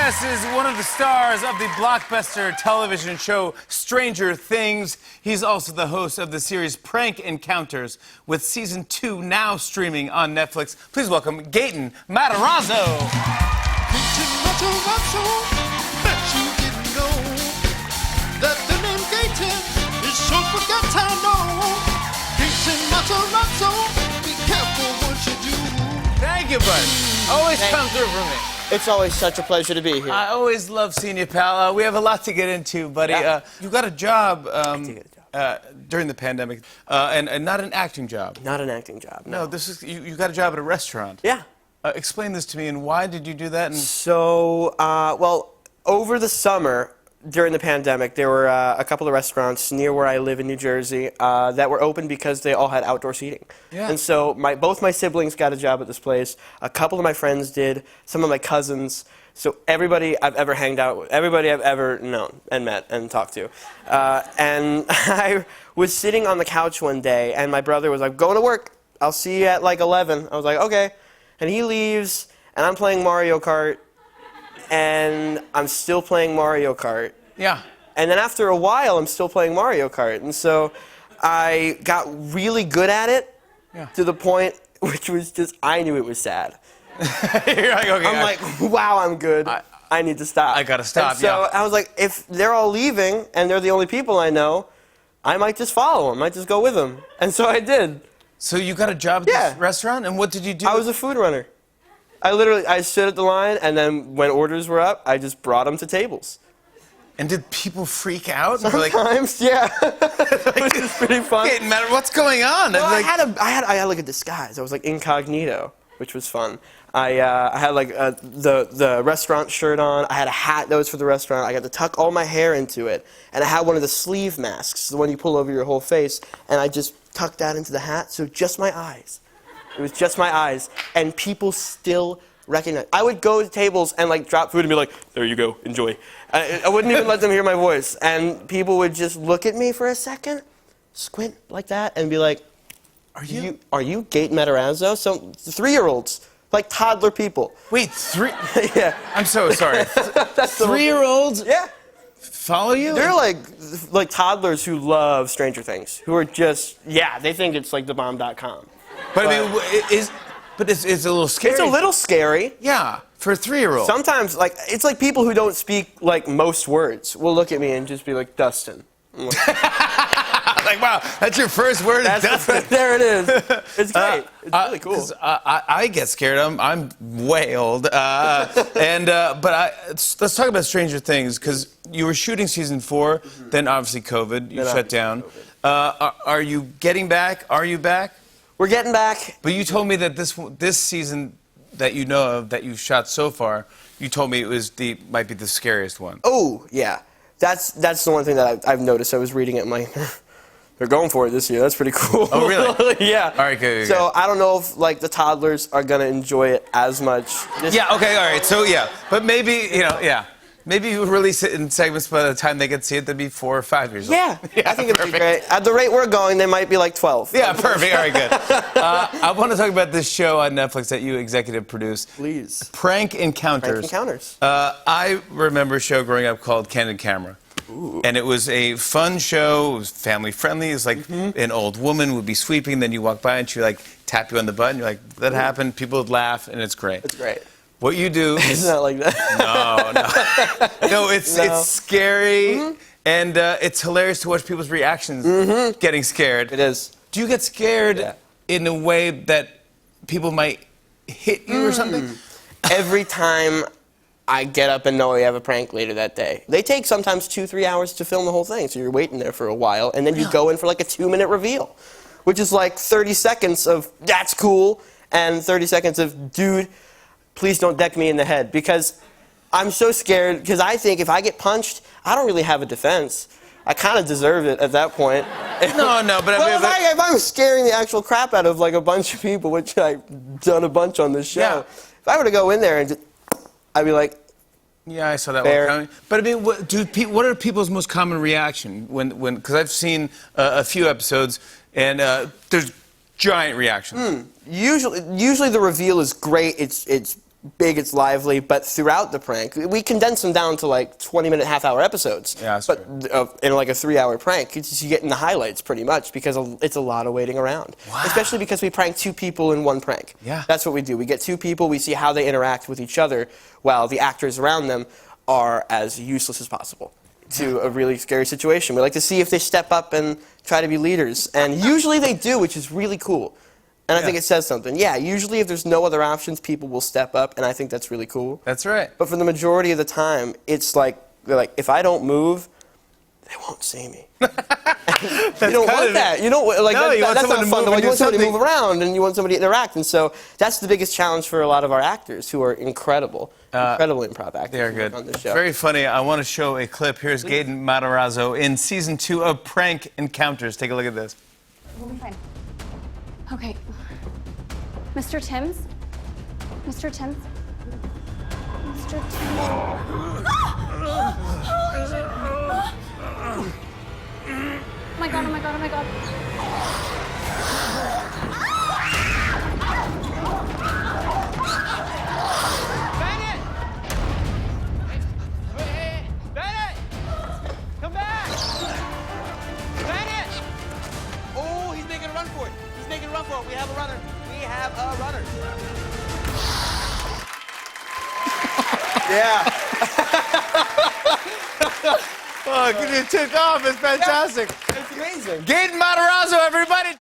guest is one of the stars of the blockbuster television show Stranger Things. He's also the host of the series Prank Encounters, with season 2 now streaming on Netflix. Please welcome Gaten Matarazzo. Thank you, buddy. Always come through for me. It's always such a pleasure to be here. I always love seeing you, pal. We have a lot to get into, buddy. Yeah. You got a job, I did get a job. during the pandemic, and not an acting job. Not an acting job. No, this is you got a job at a restaurant. Yeah. Explain this to me, and why did you do that? And So, well, over the summer, during the pandemic, there were a couple of restaurants near where I live in New Jersey that were open because they all had outdoor seating. Yeah. And so both my siblings got a job at this place. A couple of my friends did. Some of my cousins. So everybody I've ever hanged out with, everybody I've ever known and met and talked to. And I was sitting on the couch one day, and my brother was like, "Going to work. I'll see you at like 11." I was like, "Okay." And he leaves, and I'm playing Mario Kart. And I'm still playing Mario Kart. yeah. And then after a while, I'm still playing Mario Kart. And so I got really good at it to the point which was just, I knew it was sad. You're like, okay. I'm like, wow, I'm good. I need to stop. I gotta stop, and so yeah. I was like, if they're all leaving and they're the only people I know, I might just follow them. I might just go with them. And so I did. So you got a job at this restaurant, and what did you do? I was a food runner. I stood at the line, and then when orders were up, I just brought them to tables. And did people freak out? And were Sometimes, yeah. Which is pretty fun. Okay, man, what's going on? Well, Like, I had like a disguise. I was like incognito, which was fun. I had like the restaurant shirt on. I had a hat that was for the restaurant. I got to tuck all my hair into it, and I had one of the sleeve masks, the one you pull over your whole face, and I just tucked that into the hat, so just my eyes. It was just my eyes, and people still recognize. I would go to tables and like drop food and be like, "There you go, enjoy." I wouldn't even let them hear my voice, and people would just look at me for a second, squint like that, and be like, "Are you Gaten Matarazzo?" So 3-year-olds, like toddler people. wait, 3? Yeah. I'm so sorry. That's the 3-year-olds Yeah. follow you? They're like toddlers who love Stranger Things, who are just they think it's like thebomb.com. But I mean, it's a little scary. It's a little scary. Yeah, for a 3-year-old. Sometimes, like, it's like people who don't speak, like, most words will look at me and just be like, "Dustin." I'm Like, wow, that's your first word, Dustin. There it is. It's great. It's really cool. 'Cause I get scared. I'm way old. Let's talk about Stranger Things, because you were shooting season 4, then obviously COVID, you shut down. Are you getting back? Are you back? We're getting back. But you told me that this season that you know of, that you've shot so far, you told me it was might be the scariest one. Oh, yeah. That's the one thing that I've noticed. I was reading it and I'm like, they're going for it this year. That's pretty cool. Oh, really? Yeah. All right, good. So I don't know if, like, the toddlers are going to enjoy it as much. Yeah, okay, all right. So, yeah. But maybe, maybe you release it in segments by the time they get to see it, they'd be 4 or 5 years old. Yeah. I think it'd be great. At the rate we're going, they might be like 12. Yeah, perfect. All right, good. I want to talk about this show on Netflix that you executive produced. Please. Prank Encounters. Prank Encounters. I remember a show growing up called Candid Camera. Ooh. And it was a fun show. It was family friendly. It was like an old woman would be sweeping, then you walk by and she would like tap you on the butt, and you're like, that happened. People would laugh, and it's great. It's great. What you do It's not like that. No, it's scary, and it's hilarious to watch people's reactions getting scared. It is. Do you get scared in a way that people might hit you or something? Every time I get up and know we have a prank later that day. They take sometimes 2-3 hours to film the whole thing, so you're waiting there for a while, and then you go in for like a 2-minute reveal, which is like 30 seconds of, "That's cool," and 30 seconds of, "Dude, please don't deck me in the head," because I'm so scared, because I think if I get punched, I don't really have a defense. I kind of deserve it at that point. No, but I mean, if I was scaring the actual crap out of like a bunch of people, which I've done a bunch on this show, if I were to go in there and just, I'd be like, yeah, I saw that Fair. one coming. But I mean, what are people's most common reaction when because I've seen a few episodes and there's giant reactions. Usually the reveal is great. It's big, it's lively, but throughout the prank, we condense them down to like 20-minute, half-hour episodes. Yeah, that's but in like a 3-hour prank, you get in the highlights pretty much because it's a lot of waiting around. Wow. Especially because we prank 2 people in one prank. Yeah. That's what we do. We get 2 people, we see how they interact with each other, while the actors around them are as useless as possible to a really scary situation. We like to see if they step up and try to be leaders. And usually they do, which is really cool. And I think it says something. Yeah, usually if there's no other options, people will step up, and I think that's really cool. That's right. But for the majority of the time, it's like, they're like, if I don't move, they won't see me. You don't want that. You don't like No, you want that's someone not fun. to move You and want do somebody to something. move around, and you want somebody to interact. And so that's the biggest challenge for a lot of our actors, who are incredible improv actors. They're who good. work on this show. Very funny. I want to show a clip. Here's Gaten Matarazzo in season 2 of Prank Encounters. Take a look at this. We'll be fine. Okay. Mr. Timms? Mr. Timms? Mr. Timms? Oh my god, oh my god, oh my god. Bennett! Hey, Bennett! Come back! Bennett! Oh, he's making a run for it. He's making a run for it. We have a runner. We have a runner. Yeah. Oh, you took off. It's fantastic. It's amazing. Gaten Matarazzo, everybody.